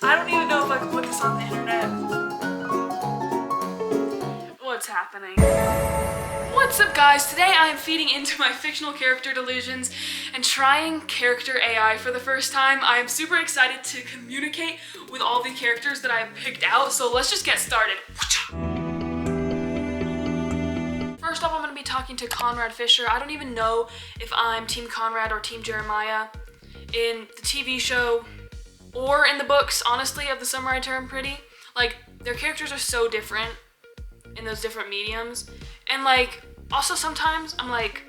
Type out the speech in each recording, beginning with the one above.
I don't even know if I can put this on the internet. What's happening? What's up, guys? Today I am feeding into my fictional character delusions and trying character AI for the first time. I am super excited to communicate with all the characters that I have picked out, so let's just get started. First up, I'm going to be talking to Conrad Fisher. I don't even know if I'm Team Conrad or Team Jeremiah. In the TV show or in the books, honestly, of the Samurai Term Pretty, like, their characters are so different in those different mediums. And like, also sometimes I'm like,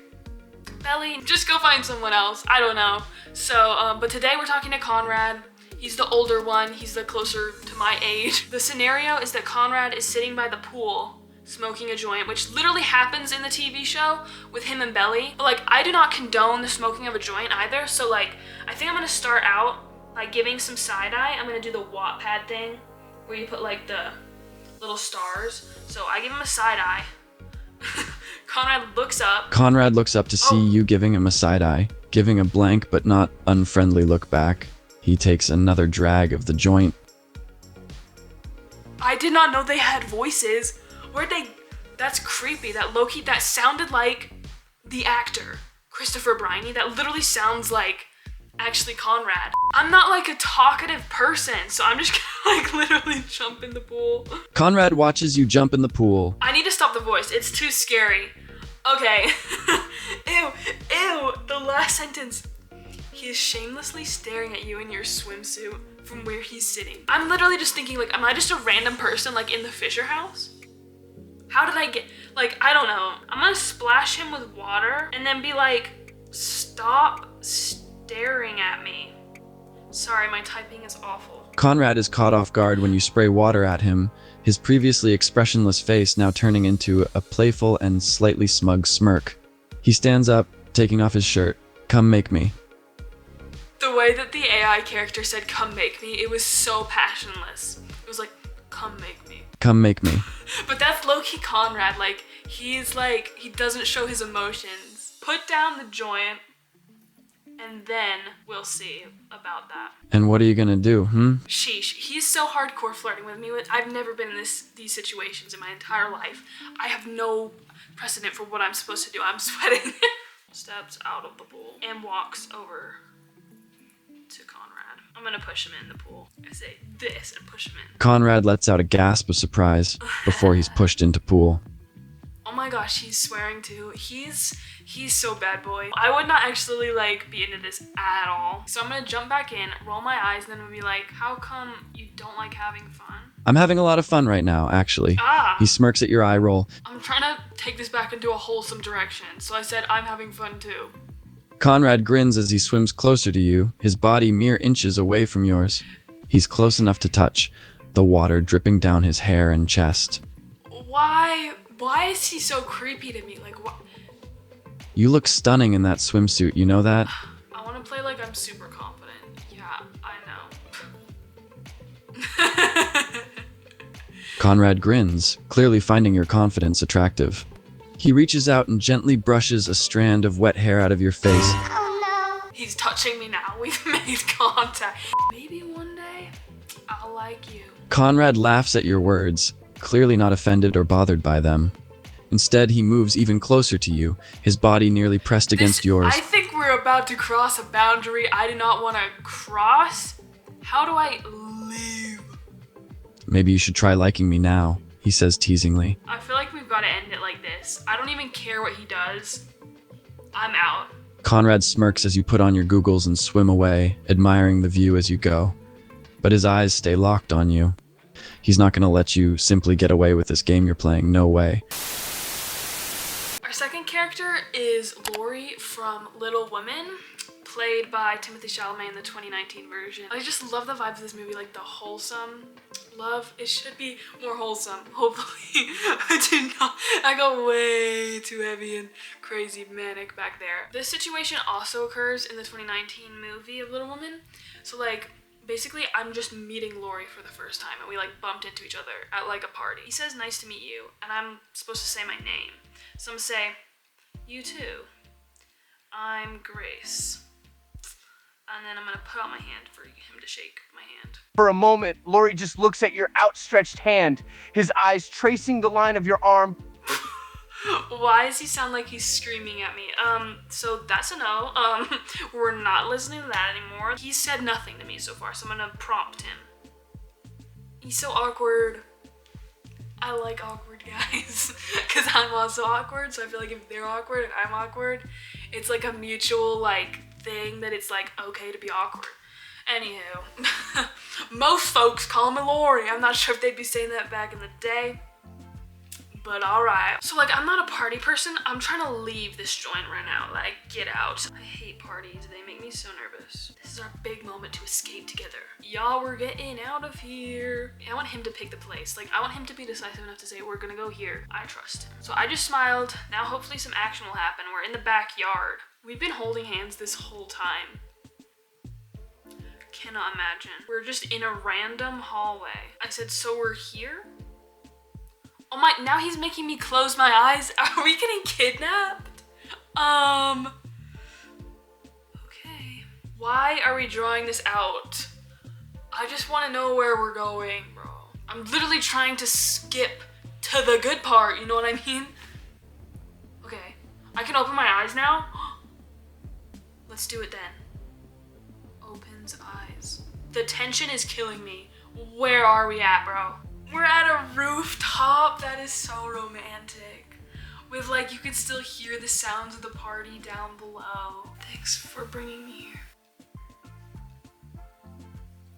Belly, just go find someone else. I don't know. So, but today we're talking to Conrad. He's the older one. He's the closer to my age. The scenario is that Conrad is sitting by the pool smoking a joint, which literally happens in the TV show with him and Belly. But like, I do not condone the smoking of a joint either. So like, I think I'm gonna start out by giving some side eye. I'm gonna do the Wattpad thing where you put like the little stars. So I give him a side eye. Conrad looks up. Conrad looks up to see you giving him a side eye, giving a blank but not unfriendly look back. He takes another drag of the joint. I did not know they had voices. Where'd they? That's creepy. That low-key, that sounded like the actor, Christopher Briney. That literally sounds like actually Conrad. I'm not like a talkative person, so I'm just gonna like literally jump in the pool. Conrad watches you jump in the pool. I need to stop the voice. It's too scary. Okay. Ew, the last sentence. He is shamelessly staring at you in your swimsuit from where he's sitting. I'm literally just thinking, like, am I just a random person like in the Fisher house? How did I get, like, I don't know. I'm gonna splash him with water and then be like, stop staring at me. Sorry, my typing is awful. Conrad is caught off guard when you spray water at him, his previously expressionless face now turning into a playful and slightly smug smirk. He stands up, taking off his shirt. Come make me. The way that the AI character said, come make me, it was so passionless. It was like, come make me. Come make me. But that's low-key Conrad, like, he's like, he doesn't show his emotions. Put down the joint, and then we'll see about that. And what are you gonna do, Sheesh, he's so hardcore flirting with me. I've never been in these situations in my entire life. I have no precedent for what I'm supposed to do. I'm sweating. Steps out of the pool and walks over to Conrad. I'm gonna push him in the pool. I say this and push him in. Conrad lets out a gasp of surprise before he's pushed into pool. Oh my gosh, he's swearing too. He's so bad boy. I would not actually like be into this at all. So I'm gonna jump back in, roll my eyes, and then be like, how come you don't like having fun? I'm having a lot of fun right now, actually. He smirks at your eye roll. I'm trying to take this back into a wholesome direction. So I said, I'm having fun too. Conrad grins as he swims closer to you, his body mere inches away from yours. He's close enough to touch, the water dripping down his hair and chest. Why is he so creepy to me? Like, what? You look stunning in that swimsuit, you know that? I want to play like I'm super confident. Yeah, I know. Conrad grins, clearly finding your confidence attractive. He reaches out and gently brushes a strand of wet hair out of your face. Oh no. He's touching me now. We've made contact. Maybe one day I'll like you. Conrad laughs at your words, clearly not offended or bothered by them. Instead, he moves even closer to you, his body nearly pressed against yours. I think we're about to cross a boundary I do not want to cross. How do I leave? Maybe you should try liking me now, he says teasingly. I feel like we've got to end it like this. I don't even care what he does. I'm out. Conrad smirks as you put on your googles and swim away, admiring the view as you go. But his eyes stay locked on you. He's not going to let you simply get away with this game you're playing, no way. Our second character is Lori from Little Women, played by Timothy Chalamet in the 2019 version. I just love the vibes of this movie, like the wholesome love. It should be more wholesome, hopefully. I got way too heavy and crazy manic back there. This situation also occurs in the 2019 movie of Little Women. So like, basically I'm just meeting Lori for the first time and we like bumped into each other at like a party. He says, nice to meet you, and I'm supposed to say my name. So I'm gonna say, you too. I'm Grace. And then I'm gonna put out my hand for him to shake my hand. For a moment, Lori just looks at your outstretched hand, his eyes tracing the line of your arm. Why does he sound like he's screaming at me? So that's a no. We're not listening to that anymore. He said nothing to me so far, so I'm gonna prompt him. He's so awkward. I like awkward guys, because I'm also awkward, so I feel like if they're awkward and I'm awkward, it's like a mutual, like, thing that it's, like, okay to be awkward. Anywho, most folks call me Lori. I'm not sure if they'd be saying that back in the day, but alright. So, like, I'm not a party person. I'm trying to leave this joint right now. Like, get out. I hate parties. They make me so nervous. This is our big moment to escape together. Y'all, we're getting out of here. I want him to pick the place. Like, I want him to be decisive enough to say, we're gonna go here. I trust him. So I just smiled. Now hopefully some action will happen. We're in the backyard. We've been holding hands this whole time. Cannot imagine. We're just in a random hallway. I said, so we're here? Oh my, now he's making me close my eyes. Are we getting kidnapped? Okay. Why are we drawing this out? I just want to know where we're going, bro. I'm literally trying to skip to the good part, you know what I mean? Okay, I can open my eyes now. Let's do it then. Opens eyes. The tension is killing me. Where are we at, bro? We're at a rooftop. That is so romantic. With, like, you could still hear the sounds of the party down below. Thanks for bringing me here.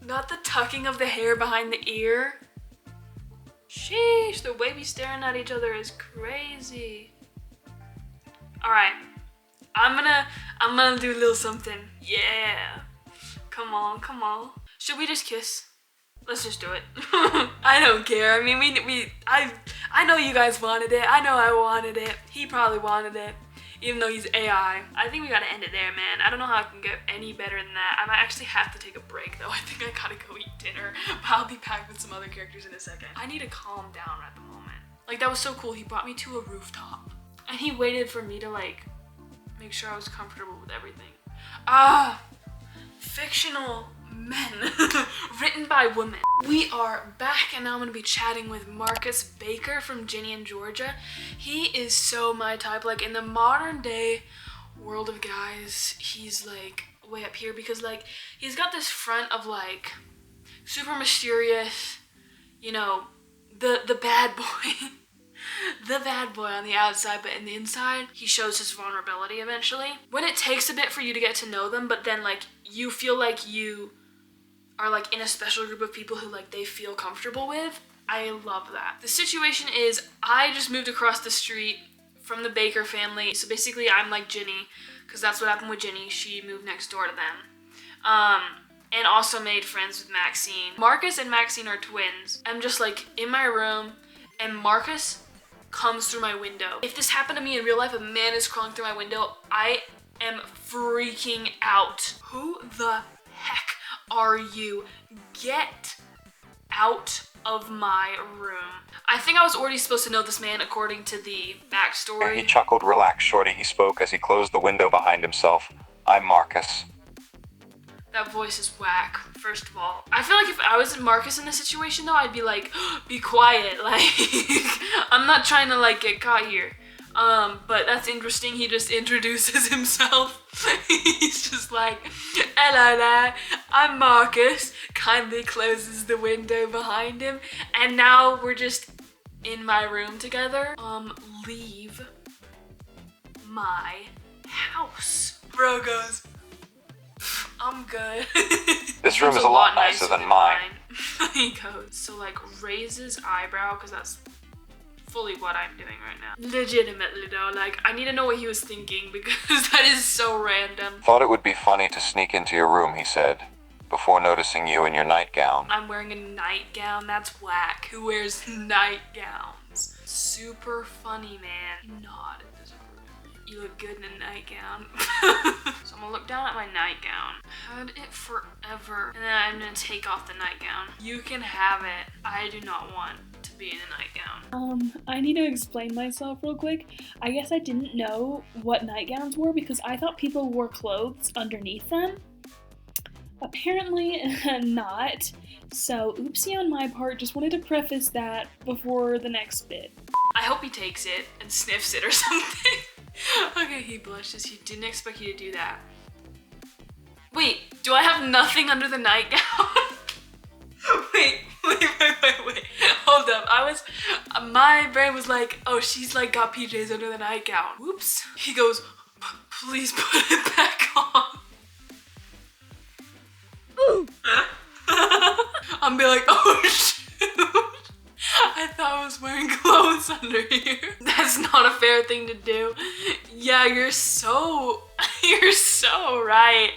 Not the tucking of the hair behind the ear. Sheesh, the way we staring at each other is crazy. Alright, I'm gonna do a little something. Yeah. Come on, come on. Should we just kiss? Let's just do it. I don't care. I mean, I know you guys wanted it. I know I wanted it. He probably wanted it, even though he's AI. I think we gotta end it there, man. I don't know how I can get any better than that. I might actually have to take a break, though. I think I gotta go eat dinner. But I'll be back with some other characters in a second. I need to calm down at the moment. Like, that was so cool. He brought me to a rooftop. And he waited for me to, like, make sure I was comfortable with everything. Fictional men. Written by women. We are back, and now I'm gonna be chatting with Marcus Baker from Ginny and Georgia. He is so my type. Like, in the modern day world of guys, he's like way up here because, like, he's got this front of, like, super mysterious, you know, the bad boy. The bad boy on the outside, but in the inside, he shows his vulnerability eventually. When it takes a bit for you to get to know them, but then, like, you feel like you are, like, in a special group of people who, like, they feel comfortable with. I love that. The situation is, I just moved across the street from the Baker family. So basically, I'm like Ginny, because that's what happened with Ginny. She moved next door to them. And also made friends with Maxine. Marcus and Maxine are twins. I'm just, like, in my room, and Marcus comes through my window. If this happened to me in real life, a man is crawling through my window, I am freaking out. Who the heck are you? Get out of my room. I think I was already supposed to know this man according to the backstory. He chuckled. Relax, Shorty, he spoke as he closed the window behind himself. I'm Marcus. That voice is whack, first of all. I feel like if I was Marcus in this situation, though, I'd be like, be quiet, like, I'm not trying to, like, get caught here. But that's interesting. He just introduces himself. He's just like, hello there, I'm Marcus. Kindly closes the window behind him. And now we're just in my room together. Leave my house. Bro goes, I'm good. This room is a lot nicer than mine. He goes, so, like, raise his eyebrow, because that's fully what I'm doing right now. Legitimately though, like, I need to know what he was thinking, because that is so random. Thought it would be funny to sneak into your room, he said, before noticing you in your nightgown. I'm wearing a nightgown? That's whack. Who wears nightgowns? Super funny, man. He nodded. You look good in a nightgown. So I'm gonna look down at my nightgown. Had it forever. And then I'm gonna take off the nightgown. You can have it. I do not want to be in a nightgown. I need to explain myself real quick. I guess I didn't know what nightgowns were because I thought people wore clothes underneath them. Apparently not. So oopsie on my part, just wanted to preface that before the next bit. I hope he takes it and sniffs it or something. Okay, he blushes. He didn't expect you to do that. Wait, do I have nothing under the nightgown? Wait. Hold up. My brain was like, oh, she's like got PJs under the nightgown. Whoops. He goes, please put it back on. I'm be like, oh shoot. I thought I was wearing clothes under here. That's not a fair thing to do. Yeah, you're so right.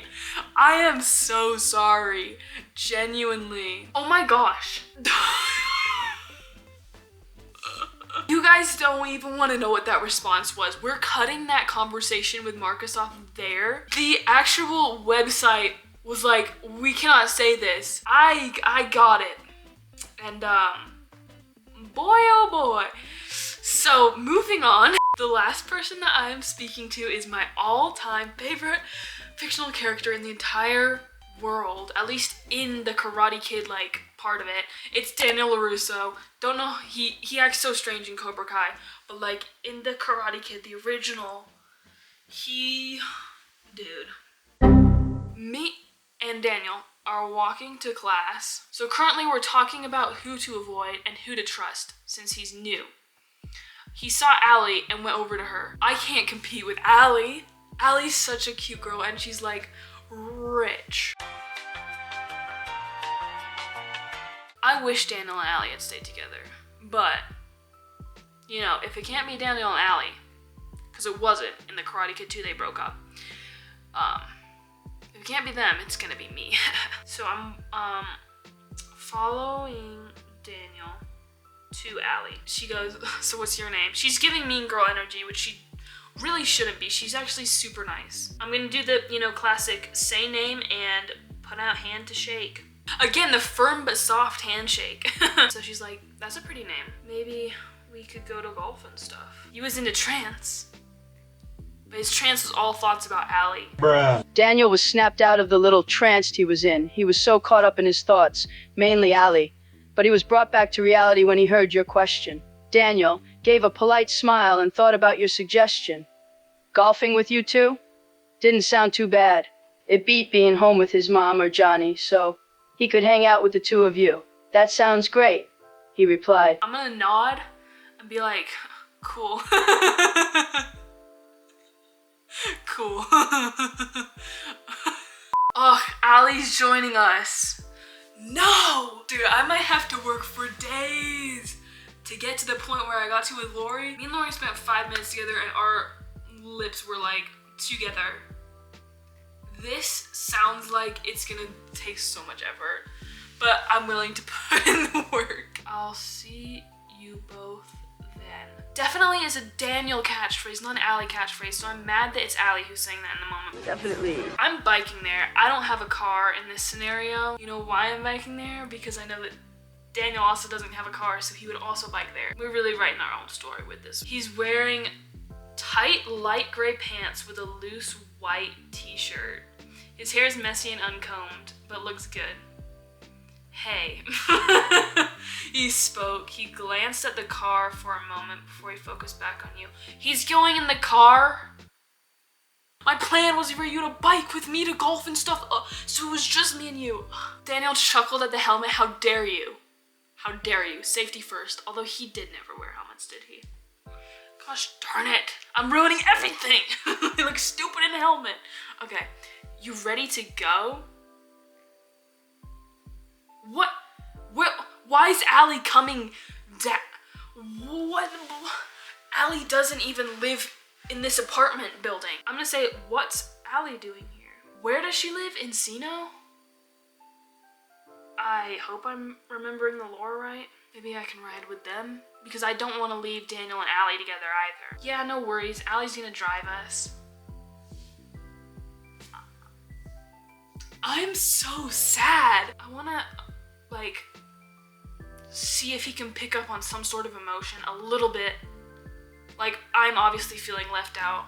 I am so sorry. Genuinely. Oh my gosh. You guys don't even want to know what that response was. We're cutting that conversation with Marcus off there. The actual website was like, we cannot say this. I got it. And boy oh boy. So moving on, the last person that I am speaking to is my all-time favorite fictional character in the entire world, at least in the Karate Kid like part of it. It's Daniel LaRusso. Don't know, he acts so strange in Cobra Kai, but like in the Karate Kid, the original, dude. Me and Daniel are walking to class. So currently we're talking about who to avoid and who to trust since he's new. He saw Allie and went over to her. I can't compete with Allie. Allie's such a cute girl and she's like rich. I wish Daniel and Allie had stayed together, but you know, if it can't be Daniel and Allie, because it wasn't in the Karate Kid 2, they broke up. If it can't be them, it's gonna be me. So I'm following Daniel to Allie. She goes, so what's your name? She's giving mean girl energy, which she really shouldn't be. She's actually super nice. I'm gonna do the, classic say name and put out hand to shake. Again, the firm but soft handshake. So she's like, that's a pretty name. Maybe we could go to golf and stuff. He was into trance. But his trance was all thoughts about Allie. Bruh. Daniel was snapped out of the little trance he was in. He was so caught up in his thoughts, mainly Allie. But he was brought back to reality when he heard your question. Daniel gave a polite smile and thought about your suggestion. Golfing with you two? Didn't sound too bad. It beat being home with his mom or Johnny, so he could hang out with the two of you. That sounds great, he replied. I'm gonna nod and be like, cool. Cool. Oh, Allie's joining us. No! Dude, I might have to work for days to get to the point where I got to with Lori. Me and Lori spent 5 minutes together and our lips were like together. This sounds like it's gonna take so much effort, but I'm willing to put in the work. I'll see you both then. Definitely is a Daniel catchphrase, not an Allie catchphrase, so I'm mad that it's Allie who's saying that in the moment. Definitely. I'm biking there. I don't have a car in this scenario. You know why I'm biking there? Because I know that Daniel also doesn't have a car, so he would also bike there. We're really writing our own story with this. He's wearing tight light gray pants with a loose white t-shirt. His hair is messy and uncombed, but looks good. Hey. He spoke. He glanced at the car for a moment before he focused back on you. He's going in the car? My plan was for you to bike with me to golf and stuff, so it was just me and you. Daniel chuckled at the helmet. How dare you? How dare you? Safety first. Although he did never wear helmets, did he? Gosh darn it. I'm ruining everything. He looks stupid in a helmet. Okay. You ready to go? What? Why is Allie coming down? What? Allie doesn't even live in this apartment building. I'm gonna say, what's Allie doing here? Where does she live? Encino? I hope I'm remembering the lore right. Maybe I can ride with them? Because I don't want to leave Daniel and Allie together either. Yeah, no worries. Allie's gonna drive us. I'm so sad. I wanna, see if he can pick up on some sort of emotion a little bit. Like, I'm obviously feeling left out.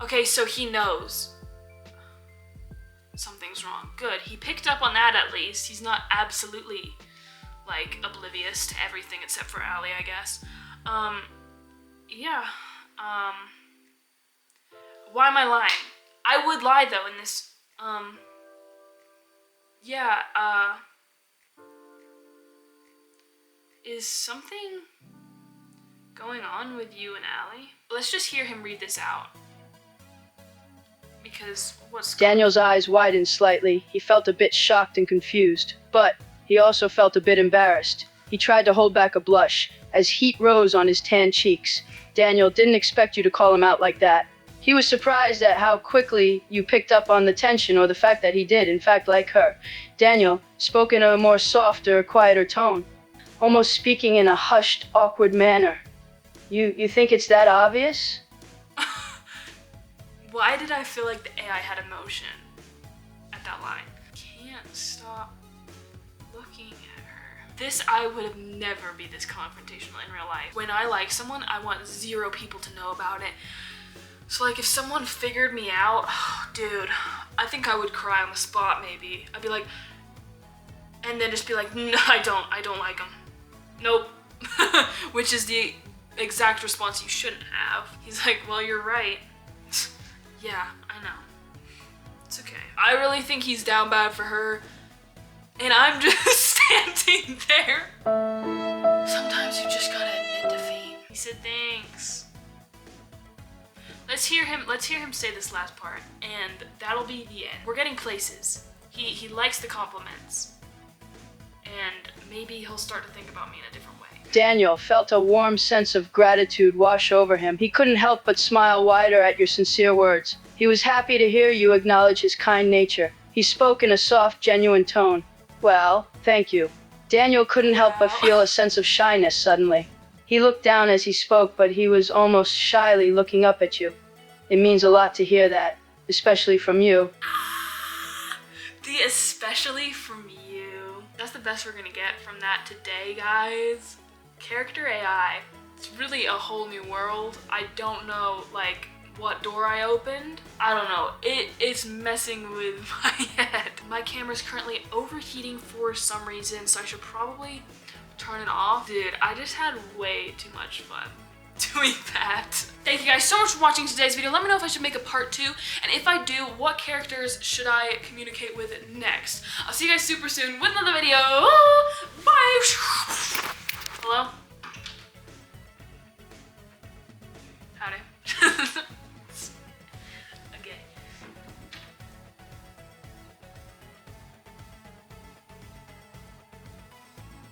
Okay, so he knows. everything's wrong. Good. He picked up on that at least. He's not absolutely, like, oblivious to everything except for Allie, I guess. Yeah. Why am I lying? I would lie, though, in this, yeah, is something going on with you and Allie? Let's just hear him read this out. Because what's Daniel's eyes widened slightly. He felt a bit shocked and confused, but he also felt a bit embarrassed. He tried to hold back a blush as heat rose on his tan cheeks. Daniel didn't expect you to call him out like that. He was surprised at how quickly you picked up on the tension or the fact that he did, in fact, like her. Daniel spoke in a more softer, quieter tone, almost speaking in a hushed, awkward manner. You think it's that obvious? Why did I feel like the AI had emotion at that line? Can't stop looking at her. This, I would have never be this confrontational in real life. When I like someone, I want 0 people to know about it. So like if someone figured me out, oh, dude, I think I would cry on the spot maybe. I'd be like, and then just be like, no, I don't like him. Nope. Which is the exact response you shouldn't have. He's like, well, you're right. Yeah, I know. It's okay. I really think he's down bad for her, and I'm just standing there. Sometimes you just gotta admit defeat. He said thanks. Let's hear him say this last part, and that'll be the end. We're getting places. He likes the compliments, and maybe he'll start to think about me in a different way. Daniel felt a warm sense of gratitude wash over him. He couldn't help but smile wider at your sincere words. He was happy to hear you acknowledge his kind nature. He spoke in a soft, genuine tone. Well, thank you. Daniel couldn't help but feel a sense of shyness suddenly. He looked down as he spoke, but he was almost shyly looking up at you. It means a lot to hear that, especially from you. The especially from you. That's the best we're gonna get from that today, guys. Character AI. It's really a whole new world. I don't know, like, what door I opened. I don't know. It's messing with my head. My camera's currently overheating for some reason, so I should probably turn it off. Dude, I just had way too much fun doing that. Thank you guys so much for watching today's video. Let me know if I should make a part 2, and if I do, what characters should I communicate with next? I'll see you guys super soon with another video. Bye! Hello? Howdy. Okay.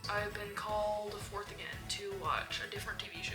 I've been called forth again to watch a different TV show.